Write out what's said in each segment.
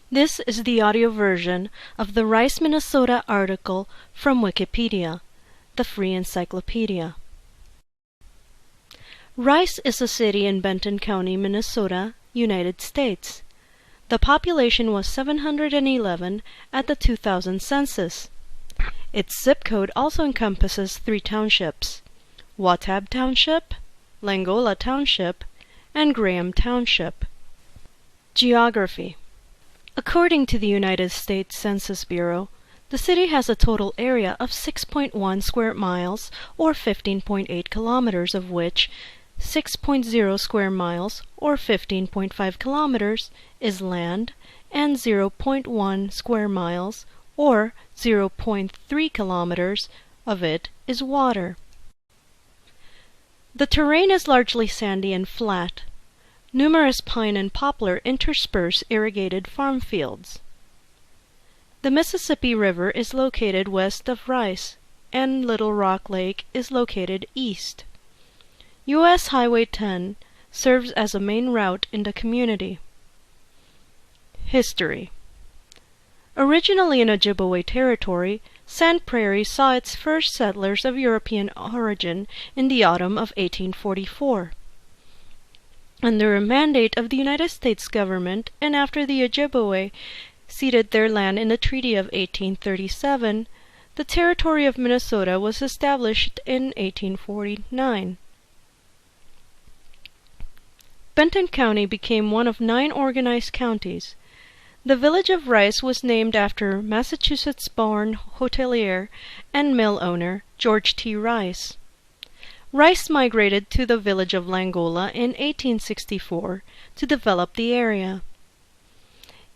This is the audio version of the Rice, Minnesota article from Wikipedia, the free encyclopedia. Rice is a city in Benton County, Minnesota, United States. The population was 711 at the 2000 census. Its zip code also encompasses 3 townships: Watab Township, Langola Township, and Graham Township. Geography. According to the United States Census Bureau, the city has a total area of 6.1 square miles or 15.8 kilometers, of which 6.0 square miles or 15.5 kilometers is land and 0.1 square miles or 0.3 kilometers of it is water. The terrain is largely sandy and flat. Numerous pine and poplar intersperse irrigated farm fields. The Mississippi River is located west of Rice, and Little Rock Lake is located east. U.S. Highway 10 serves as a main route in the community. History. Originally in Ojibwe territory, Sand Prairie saw its first settlers of European origin in the autumn of 1844. Under a mandate of the United States government, and after the Ojibwe ceded their land in the Treaty of 1837, the territory of Minnesota was established in 1849. Benton County became one of 9 organized counties. The village of Rice was named after Massachusetts-born hotelier and mill owner George T. Rice. Rice migrated to the village of Langola in 1864 to develop the area.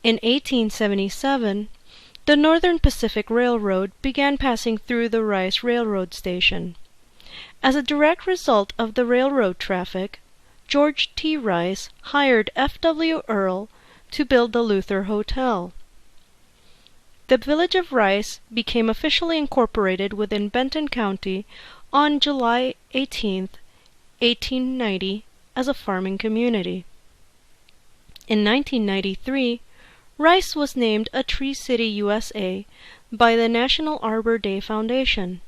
In 1877, the Northern Pacific Railroad began passing through the Rice Railroad Station. As a direct result of the railroad traffic, George T. Rice hired F.W. Earle to build the Luther Hotel. The village of Rice became officially incorporated within Benton County on July 18, 1890, as a farming community. In 1993, Rice was named a Tree City, USA by the National Arbor Day Foundation.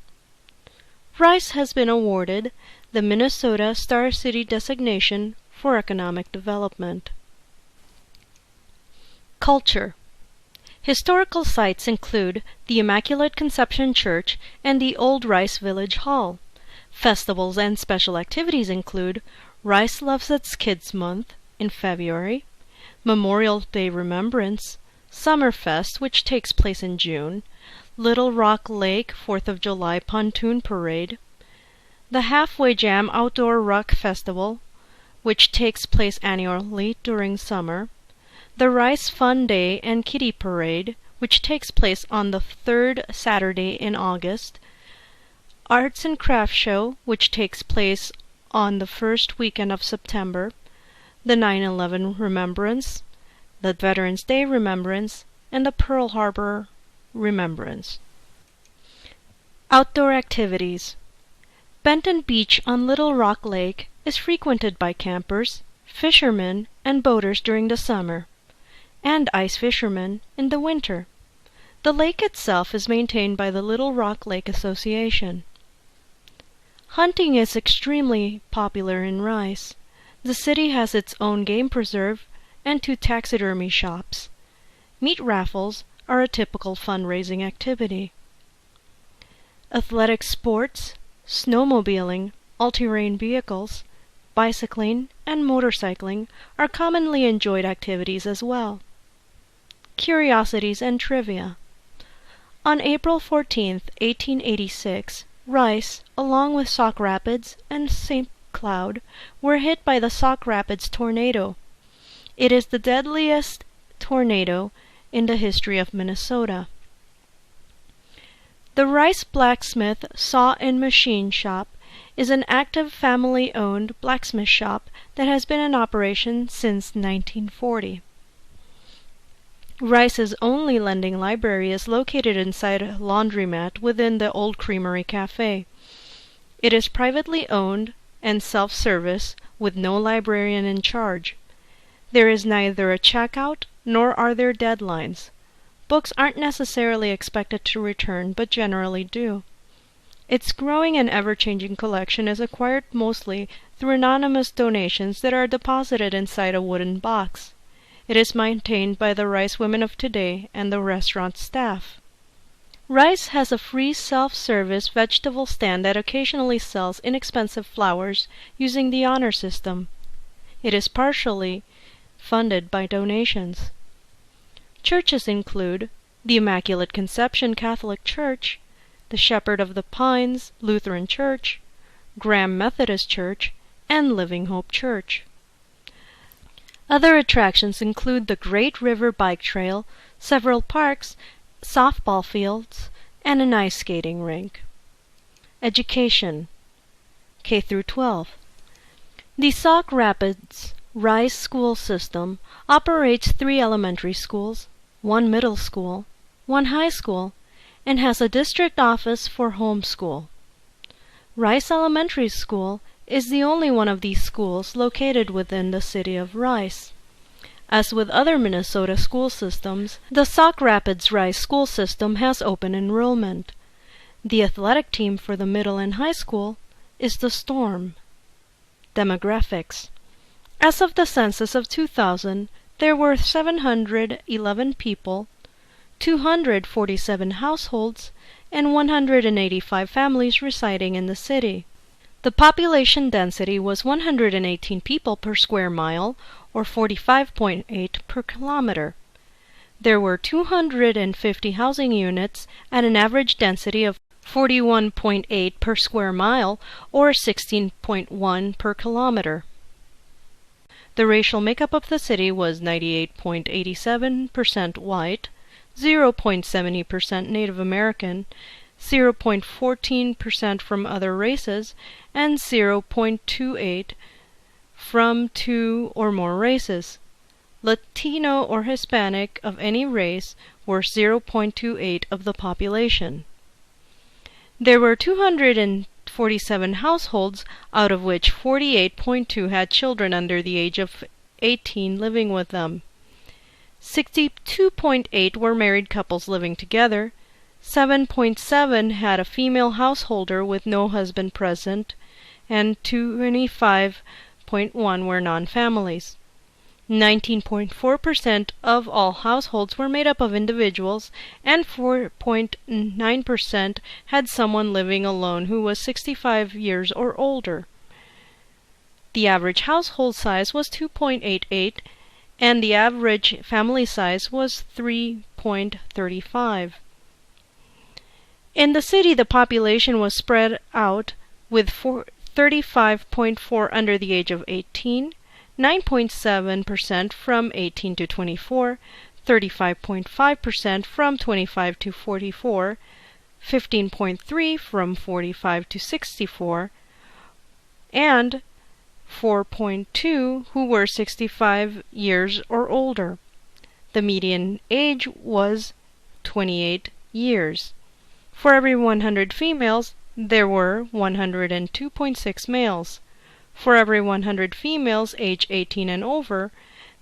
Rice has been awarded the Minnesota Star City designation for economic development. Culture. Historical sites include the Immaculate Conception Church and the Old Rice Village Hall. Festivals and special activities include Rice Loves Its Kids Month in February, Memorial Day Remembrance, Summerfest, which takes place in June, Little Rock Lake 4th of July Pontoon Parade, the Halfway Jam Outdoor Rock Festival, which takes place annually during summer, the Rice Fun Day and Kitty Parade, which takes place on the 3rd Saturday in August, Arts and Crafts Show, which takes place on the first weekend of September, the 9/11 Remembrance, the Veterans Day Remembrance, and the Pearl Harbor Remembrance. Outdoor activities. Benton Beach on Little Rock Lake is frequented by campers, fishermen, and boaters during the summer, and ice fishermen in the winter. The lake itself is maintained by the Little Rock Lake Association. Hunting is extremely popular in Rice. The city has its own game preserve and 2 taxidermy shops. Meat raffles are a typical fundraising activity. Athletic sports, snowmobiling, all-terrain vehicles, bicycling, and motorcycling are commonly enjoyed activities as well. Curiosities and trivia. On April 14, 1886, Rice, along with Sauk Rapids and St. Cloud, were hit by the Sauk Rapids tornado. It is the deadliest tornado in the history of Minnesota. The Rice Blacksmith Saw and Machine Shop is an active family-owned blacksmith shop that has been in operation since 1940. Rice's only lending library is located inside a laundromat within the Old Creamery Cafe. It is privately owned and self-service with no librarian in charge. There is neither a checkout nor are there deadlines. Books aren't necessarily expected to return, but generally do. Its growing and ever-changing collection is acquired mostly through anonymous donations that are deposited inside a wooden box. It is maintained by the Rice Women of Today and the restaurant staff. Rice has a free self-service vegetable stand that occasionally sells inexpensive flowers using the honor system. It is partially funded by donations. Churches include the Immaculate Conception Catholic Church, the Shepherd of the Pines Lutheran Church, Graham Methodist Church, and Living Hope Church. Other attractions include the Great River Bike Trail, several parks, softball fields, and an ice skating rink. Education K through 12. The Sauk Rapids Rice School System operates 3 elementary schools, 1 middle school, 1 high school, and has a district office for homeschool. Rice Elementary School is the only one of these schools located within the city of Rice. As with other Minnesota school systems, the Sauk Rapids Rice School System has open enrollment. The athletic team for the middle and high school is the Storm. Demographics. As of the census of 2000, there were 711 people, 247 households, and 185 families residing in the city. The population density was 118 people per square mile, or 45.8 per kilometer. There were 250 housing units at an average density of 41.8 per square mile, or 16.1 per kilometer. The racial makeup of the city was 98.87% white, 0.70% Native American, 0.14% from other races, and 0.28% from 2 or more races. Latino or Hispanic of any race were 0.28% of the population. There were 247 households, out of which 48.2 had children under the age of 18 living with them. 62.8 were married couples living together. 7.7 had a female householder with no husband present, and 25.1 were non-families. 19.4% of all households were made up of individuals, and 4.9% had someone living alone who was 65 years or older. The average household size was 2.88, and the average family size was 3.35. In the city, the population was spread out, with 35.4 under the age of 18, 9.7% from 18 to 24, 35.5% from 25 to 44, 15.3 from 45 to 64, and 4.2 who were 65 years or older. The median age was 28 years. For every 100 females, there were 102.6 males. For every 100 females age 18 and over,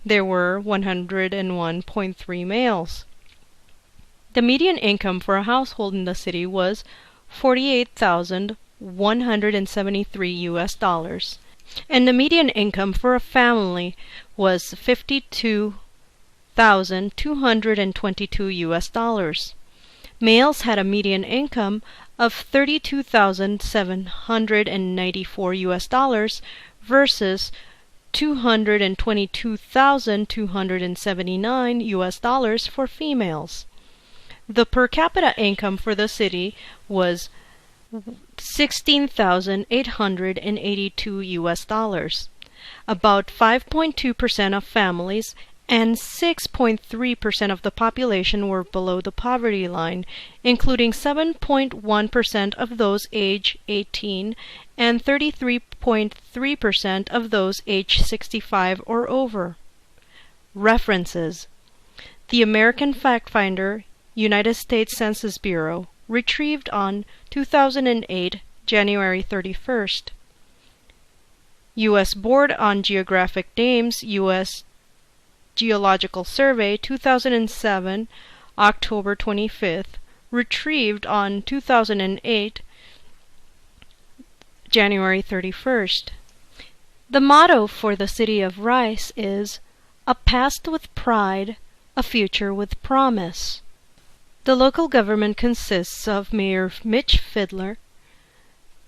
there were 101.3 males. The median income for a household in the city was $48,173, and the median income for a family was $52,222. Males had a median income of $32,794 versus $222,279 for females. The per capita income for the city was $16,882. About 5.2% of families and 6.3% of the population were below the poverty line, including 7.1% of those age 18 and 33.3% of those age 65 or over. References: The American Fact Finder, United States Census Bureau, retrieved on 2008, January 31st. U.S. Board on Geographic Names, USGNA, Geological Survey 2007, October 25th, retrieved on 2008, January 31st. The motto for the city of Rice is, "A past with pride, a future with promise." The local government consists of Mayor Mitch Fidler,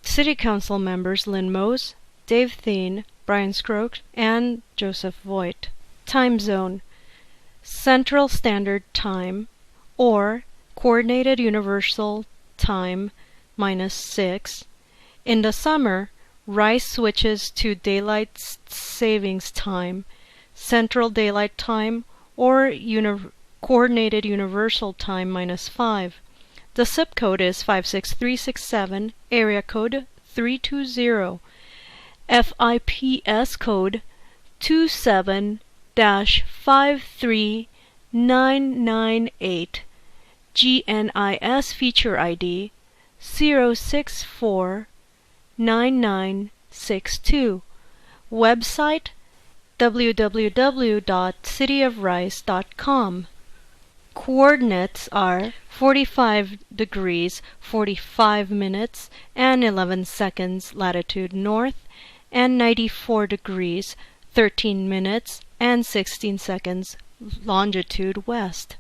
City Council members Lynn Mose, Dave Thien, Brian Scroke, and Joseph Voigt. Time zone: Central Standard Time, or Coordinated Universal Time -6. In the summer, Rice switches to Daylight Savings Time, Central Daylight Time, or Coordinated Universal Time -5. The zip code is 56367, area code 320, FIPS code 27-53998, GNIS feature ID 0649962. Website www.cityofrice.com. Coordinates are 45 degrees 45 minutes and 11 seconds latitude north, and 94 degrees 13 minutes and 16 seconds longitude west.